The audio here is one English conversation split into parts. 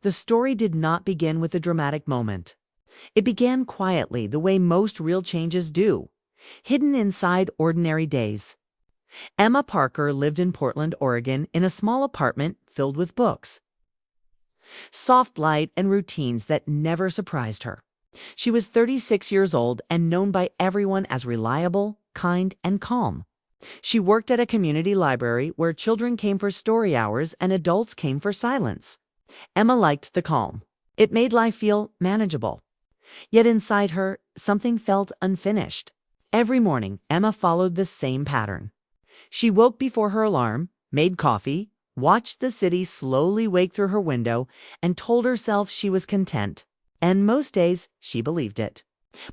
The story did not begin with a dramatic moment. It began quietly, the way most real changes do, hidden inside ordinary days. Emma Parker lived in Portland, Oregon, in a small apartment filled with books, soft light, and routines that never surprised her. She was 36 years old and known by everyone as reliable, kind, and calm. She worked at a community library where children came for story hours and adults came for silence. Emma liked the calm. It made life feel manageable. Yet inside her, something felt unfinished. Every morning, Emma followed the same pattern. She woke before her alarm, made coffee, watched the city slowly wake through her window, and told herself she was content. And most days, she believed it.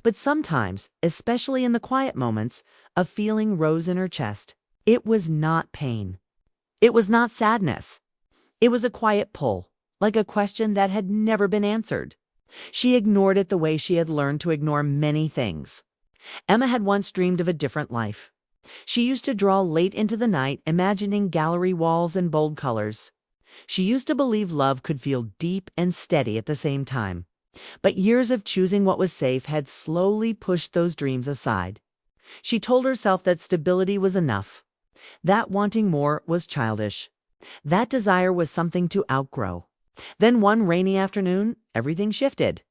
But sometimes, especially in the quiet moments, a feeling rose in her chest. It was not pain. It was not sadness. It was a quiet pull, like a question that had never been answered. She ignored it the way she had learned to ignore many things. Emma had once dreamed of a different life. She used to draw late into the night, imagining gallery walls and bold colors. She used to believe love could feel deep and steady at the same time. But years of choosing what was safe had slowly pushed those dreams aside. She told herself that stability was enough, that wanting more was childish, that desire was something to outgrow. Then one rainy afternoon, everything shifted.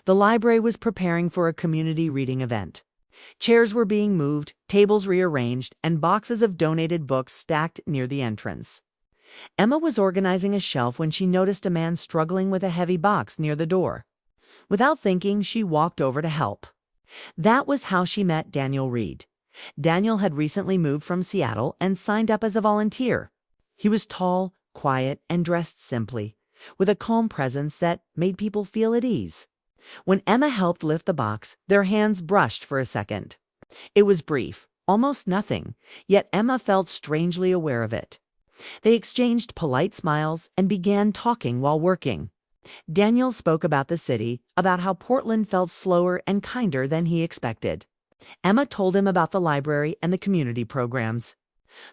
The library was preparing for a community reading event. Chairs were being moved, tables rearranged, and boxes of donated books stacked near the entrance. Emma was organizing a shelf when she noticed a man struggling with a heavy box near the door. Without thinking, she walked over to help. That was how she met Daniel Reed. Daniel had recently moved from Seattle and signed up as a volunteer. He was tall, quiet, and dressed simply, with a calm presence that made people feel at ease. When Emma helped lift the box, their hands brushed for a second. It was brief, almost nothing, yet Emma felt strangely aware of it. They exchanged polite smiles and began talking while working. Daniel spoke about the city, about how Portland felt slower and kinder than he expected. Emma told him about the library and the community programs.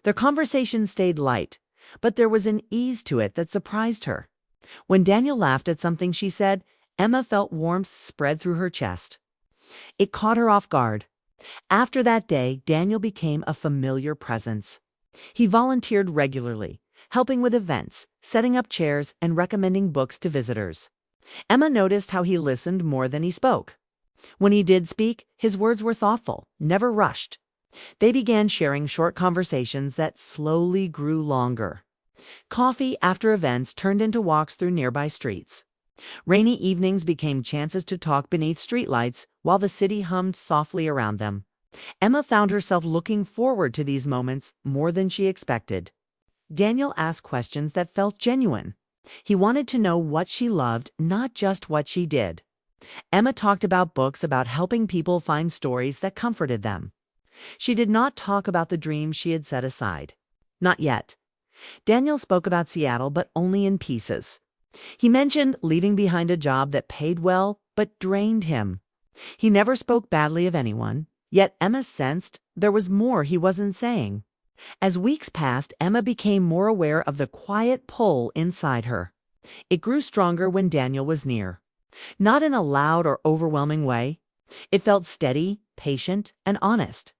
Their conversation stayed light, but there was an ease to it that surprised her. When Daniel laughed at something she said, Emma felt warmth spread through her chest. It caught her off guard. After that day, Daniel became a familiar presence. He volunteered regularly, helping with events, setting up chairs, and recommending books to visitors. Emma noticed how he listened more than he spoke. When he did speak, his words were thoughtful, never rushed. They began sharing short conversations that slowly grew longer. Coffee after events turned into walks through nearby streets. Rainy evenings became chances to talk beneath streetlights while the city hummed softly around them. Emma found herself looking forward to these moments more than she expected. Daniel asked questions that felt genuine. He wanted to know what she loved, not just what she did. Emma talked about books about helping people find stories that comforted them. She did not talk about the dreams she had set aside. Not yet. Daniel spoke about Seattle, but only in pieces. He mentioned leaving behind a job that paid well, but drained him. He never spoke badly of anyone, yet Emma sensed there was more he wasn't saying. As weeks passed, Emma became more aware of the quiet pull inside her. It grew stronger when Daniel was near. Not in a loud or overwhelming way. It felt steady, patient, and honest.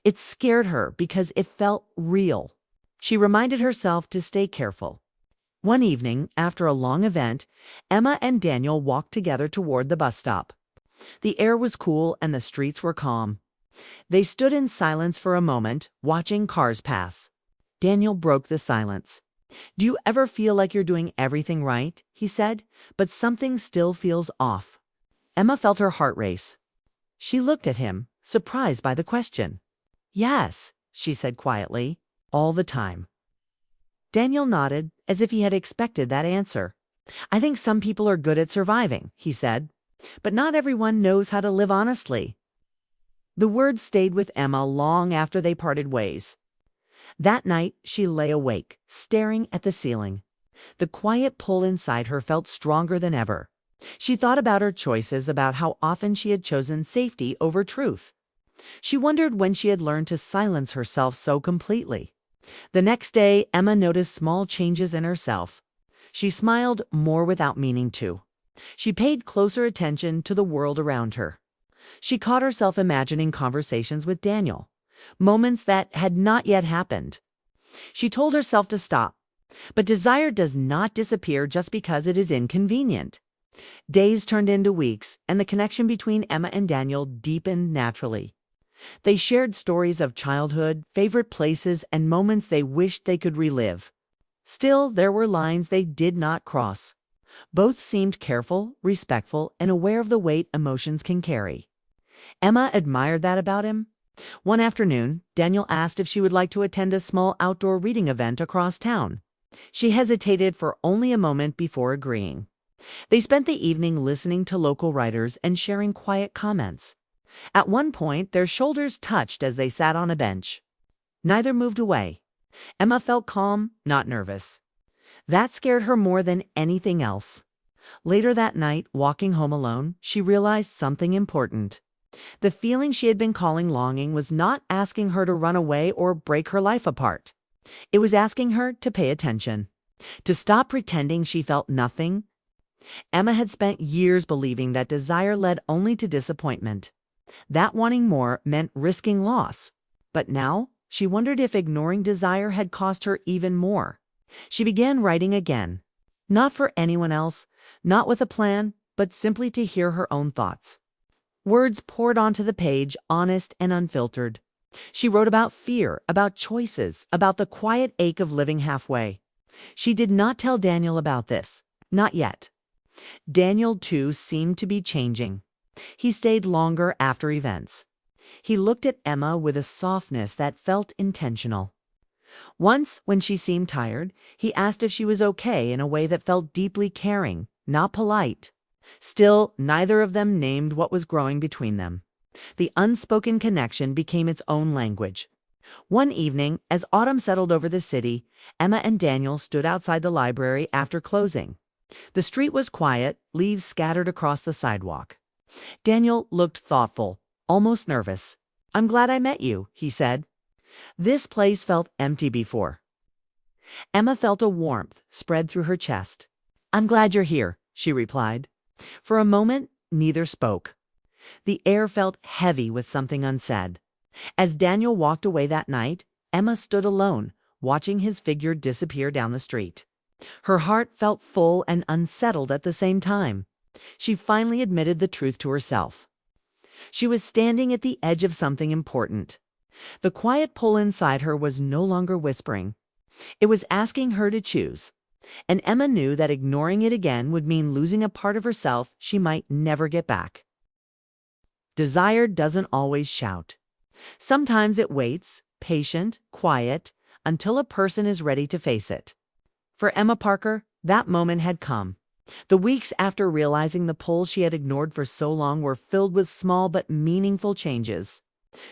It scared her because it felt real. She reminded herself to stay careful. One evening, after a long event, Emma and Daniel walked together toward the bus stop. The air was cool and the streets were calm. They stood in silence for a moment, watching cars pass. Daniel broke the silence. "Do you ever feel like you're doing everything right?" he said, "but something still feels off?" Emma felt her heart race. She looked at him, surprised by the question. "Yes," she said quietly, "all the time." Daniel nodded, as if he had expected that answer. "I think some people are good at surviving," he said, "but not everyone knows how to live honestly." The words stayed with Emma long after they parted ways. That night, she lay awake, staring at the ceiling. The quiet pull inside her felt stronger than ever. She thought about her choices, about how often she had chosen safety over truth. She wondered when she had learned to silence herself so completely. The next day, Emma noticed small changes in herself. She smiled more without meaning to. She paid closer attention to the world around her. She caught herself imagining conversations with Daniel, moments that had not yet happened. She told herself to stop, but desire does not disappear just because it is inconvenient. Days turned into weeks, and the connection between Emma and Daniel deepened naturally. They shared stories of childhood, favorite places, and moments they wished they could relive. Still, there were lines they did not cross. Both seemed careful, respectful, and aware of the weight emotions can carry. Emma admired that about him. One afternoon, Daniel asked if she would like to attend a small outdoor reading event across town. She hesitated for only a moment before agreeing. They spent the evening listening to local writers and sharing quiet comments. At one point, their shoulders touched as they sat on a bench. Neither moved away. Emma felt calm, not nervous. That scared her more than anything else. Later that night, walking home alone, she realized something important. The feeling she had been calling longing was not asking her to run away or break her life apart. It was asking her to pay attention, to stop pretending she felt nothing. Emma had spent years believing that desire led only to disappointment, that wanting more meant risking loss. But now, she wondered if ignoring desire had cost her even more. She began writing again, not for anyone else, not with a plan, but simply to hear her own thoughts. Words poured onto the page, honest and unfiltered. She wrote about fear, about choices, about the quiet ache of living halfway. She did not tell Daniel about this, not yet. Daniel, too, seemed to be changing. He stayed longer after events. He looked at Emma with a softness that felt intentional. Once, when she seemed tired, he asked if she was okay in a way that felt deeply caring, not polite. Still, neither of them named what was growing between them. The unspoken connection became its own language. One evening, as autumn settled over the city, Emma and Daniel stood outside the library after closing. The street was quiet, leaves scattered across the sidewalk. Daniel looked thoughtful, almost nervous. "I'm glad I met you," he said. This place felt empty before. Emma felt a warmth spread through her chest. "I'm glad you're here," she replied. For a moment, neither spoke. The air felt heavy with something unsaid. As Daniel walked away that night, Emma stood alone, watching his figure disappear down the street. Her heart felt full and unsettled at the same time. She finally admitted the truth to herself. She was standing at the edge of something important. The quiet pull inside her was no longer whispering. It was asking her to choose. And Emma knew that ignoring it again would mean losing a part of herself she might never get back. Desire doesn't always shout. Sometimes it waits, patient, quiet, until a person is ready to face it. For Emma Parker, that moment had come. The weeks after realizing the pull she had ignored for so long were filled with small but meaningful changes.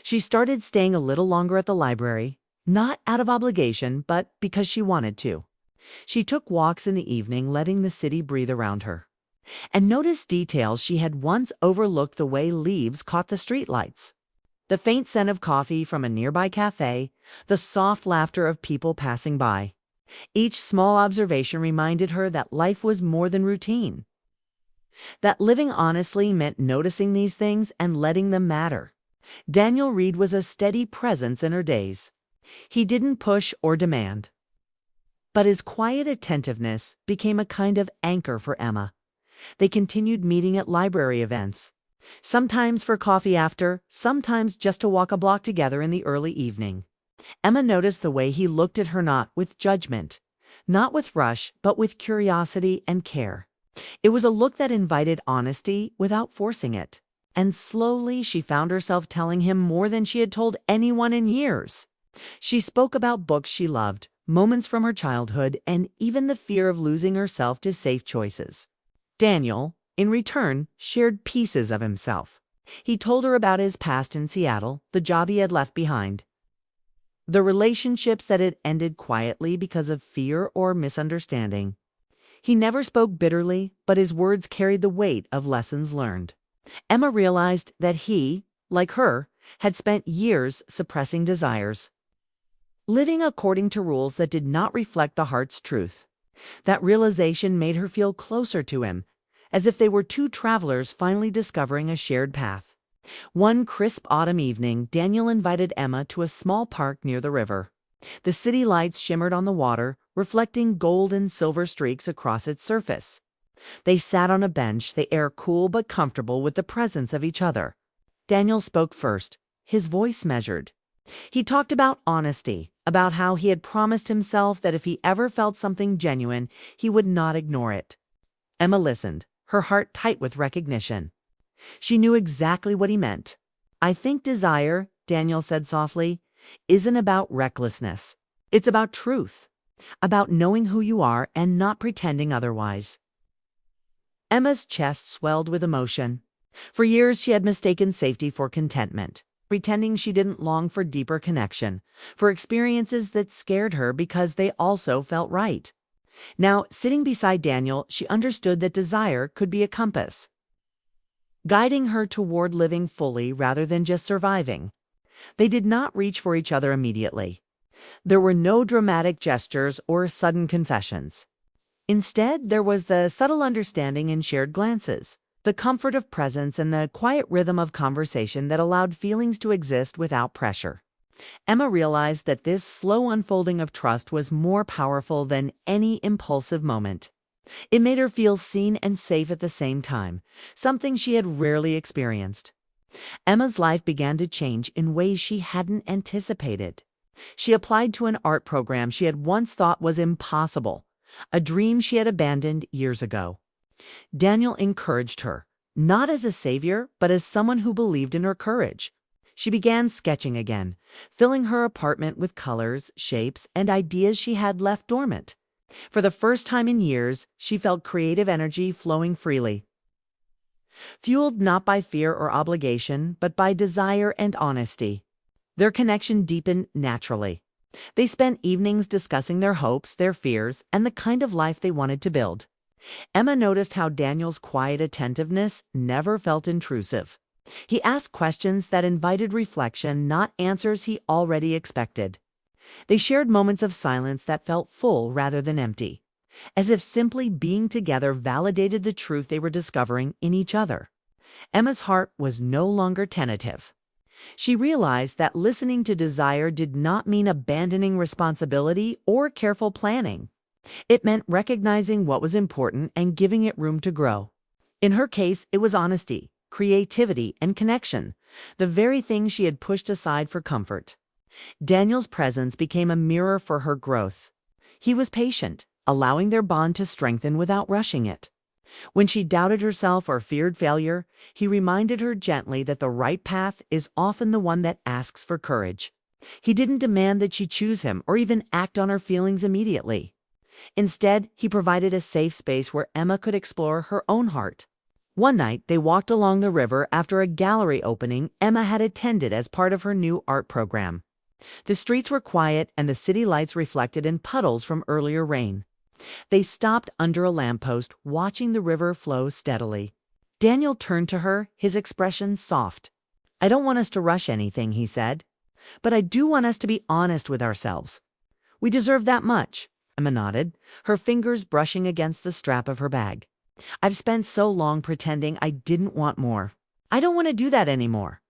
She started staying a little longer at the library, not out of obligation, but because she wanted to. She took walks in the evening, letting the city breathe around her, and noticed details she had once overlooked, the way leaves caught the streetlights, the faint scent of coffee from a nearby cafe, the soft laughter of people passing by. Each small observation reminded her that life was more than routine, that living honestly meant noticing these things and letting them matter. Daniel Reed was a steady presence in her days. He didn't push or demand, but his quiet attentiveness became a kind of anchor for Emma. They continued meeting at library events, sometimes for coffee after, sometimes just to walk a block together in the early evening. Emma noticed the way he looked at her, not with judgment, not with rush, but with curiosity and care. It was a look that invited honesty without forcing it. And slowly she found herself telling him more than she had told anyone in years. She spoke about books she loved, moments from her childhood, and even the fear of losing herself to safe choices. Daniel, in return, shared pieces of himself. He told her about his past in Seattle, the job he had left behind, the relationships that had ended quietly because of fear or misunderstanding. He never spoke bitterly, but his words carried the weight of lessons learned. Emma realized that he, like her, had spent years suppressing desires, living according to rules that did not reflect the heart's truth. That realization made her feel closer to him, as if they were two travelers finally discovering a shared path. One crisp autumn evening, Daniel invited Emma to a small park near the river. The city lights shimmered on the water, reflecting gold and silver streaks across its surface. They sat on a bench, the air cool but comfortable with the presence of each other. Daniel spoke first, his voice measured. He talked about honesty, about how he had promised himself that if he ever felt something genuine, he would not ignore it. Emma listened, her heart tight with recognition. She knew exactly what he meant. "I think desire," Daniel said softly, "isn't about recklessness. It's about truth, about knowing who you are and not pretending otherwise." Emma's chest swelled with emotion. For years she had mistaken safety for contentment, pretending she didn't long for deeper connection, for experiences that scared her because they also felt right. Now, sitting beside Daniel, she understood that desire could be a compass, guiding her toward living fully rather than just surviving. They did not reach for each other immediately. There were no dramatic gestures or sudden confessions. Instead, there was the subtle understanding in shared glances, the comfort of presence, and the quiet rhythm of conversation that allowed feelings to exist without pressure. Emma realized that this slow unfolding of trust was more powerful than any impulsive moment. It made her feel seen and safe at the same time, something she had rarely experienced. Emma's life began to change in ways she hadn't anticipated. She applied to an art program she had once thought was impossible, a dream she had abandoned years ago. Daniel encouraged her, not as a savior, but as someone who believed in her courage. She began sketching again, filling her apartment with colors, shapes, and ideas she had left dormant. For the first time in years, she felt creative energy flowing freely, fueled not by fear or obligation, but by desire and honesty. Their connection deepened naturally. They spent evenings discussing their hopes, their fears, and the kind of life they wanted to build. Emma noticed how Daniel's quiet attentiveness never felt intrusive. He asked questions that invited reflection, not answers he already expected. They shared moments of silence that felt full rather than empty, as if simply being together validated the truth they were discovering in each other. Emma's heart was no longer tentative. She realized that listening to desire did not mean abandoning responsibility or careful planning. It meant recognizing what was important and giving it room to grow. In her case, it was honesty, creativity, and connection, the very things she had pushed aside for comfort. Daniel's presence became a mirror for her growth. He was patient, allowing their bond to strengthen without rushing it. When she doubted herself or feared failure, he reminded her gently that the right path is often the one that asks for courage. He didn't demand that she choose him or even act on her feelings immediately. Instead, he provided a safe space where Emma could explore her own heart. One night, they walked along the river after a gallery opening Emma had attended as part of her new art program. The streets were quiet and the city lights reflected in puddles from earlier rain. They stopped under a lamppost, watching the river flow steadily. Daniel turned to her, his expression soft. "I don't want us to rush anything," he said, "but I do want us to be honest with ourselves. We deserve that much." Emma nodded, her fingers brushing against the strap of her bag. "I've spent so long pretending I didn't want more. I don't want to do that anymore."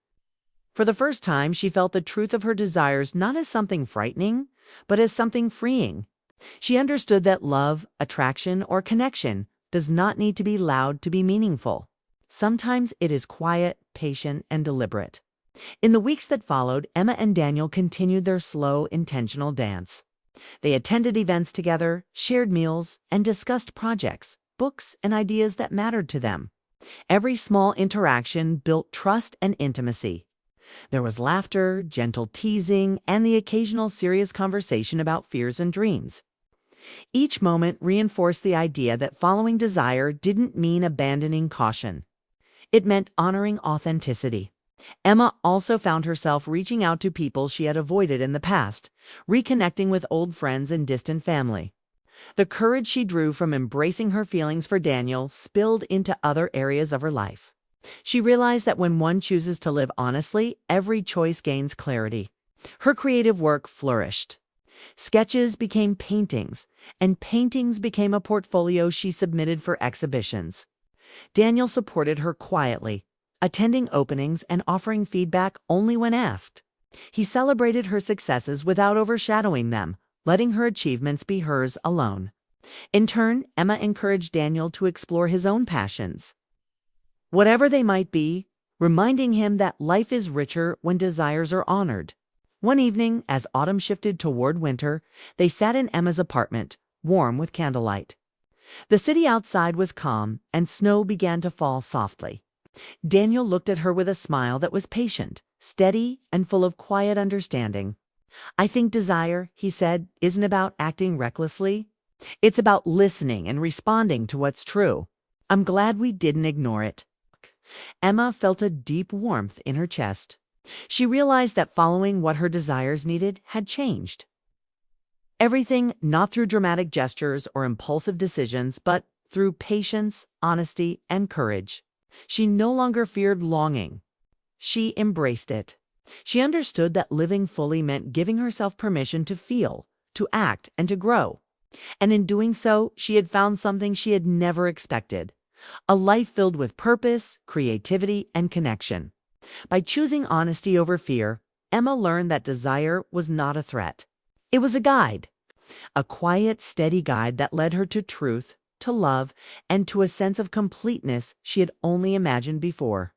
For the first time, she felt the truth of her desires not as something frightening, but as something freeing. She understood that love, attraction, or connection does not need to be loud to be meaningful. Sometimes it is quiet, patient, and deliberate. In the weeks that followed, Emma and Daniel continued their slow, intentional dance. They attended events together, shared meals, and discussed projects, books, and ideas that mattered to them. Every small interaction built trust and intimacy. There was laughter, gentle teasing, and the occasional serious conversation about fears and dreams. Each moment reinforced the idea that following desire didn't mean abandoning caution. It meant honoring authenticity. Emma also found herself reaching out to people she had avoided in the past, reconnecting with old friends and distant family. The courage she drew from embracing her feelings for Daniel spilled into other areas of her life. She realized that when one chooses to live honestly, every choice gains clarity. Her creative work flourished. Sketches became paintings, and paintings became a portfolio she submitted for exhibitions. Daniel supported her quietly, attending openings and offering feedback only when asked. He celebrated her successes without overshadowing them, letting her achievements be hers alone. In turn, Emma encouraged Daniel to explore his own passions, whatever they might be, reminding him that life is richer when desires are honored. One evening, as autumn shifted toward winter, they sat in Emma's apartment, warm with candlelight. The city outside was calm, and snow began to fall softly. Daniel looked at her with a smile that was patient, steady, and full of quiet understanding. "I think desire," he said, "isn't about acting recklessly. It's about listening and responding to what's true. I'm glad we didn't ignore it." Emma felt a deep warmth in her chest. She realized that following what her desires needed had changed. Everything not through dramatic gestures or impulsive decisions, but through patience, honesty, and courage. She no longer feared longing. She embraced it. She understood that living fully meant giving herself permission to feel, to act, and to grow. And in doing so, she had found something she had never expected: a life filled with purpose, creativity, and connection. By choosing honesty over fear, Emma learned that desire was not a threat. It was a guide, a quiet, steady guide that led her to truth, to love, and to a sense of completeness she had only imagined before.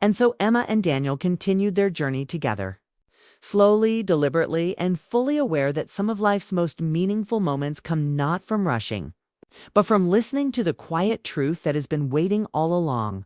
And so Emma and Daniel continued their journey together, slowly, deliberately, and fully aware that some of life's most meaningful moments come not from rushing, but from listening to the quiet truth that has been waiting all along.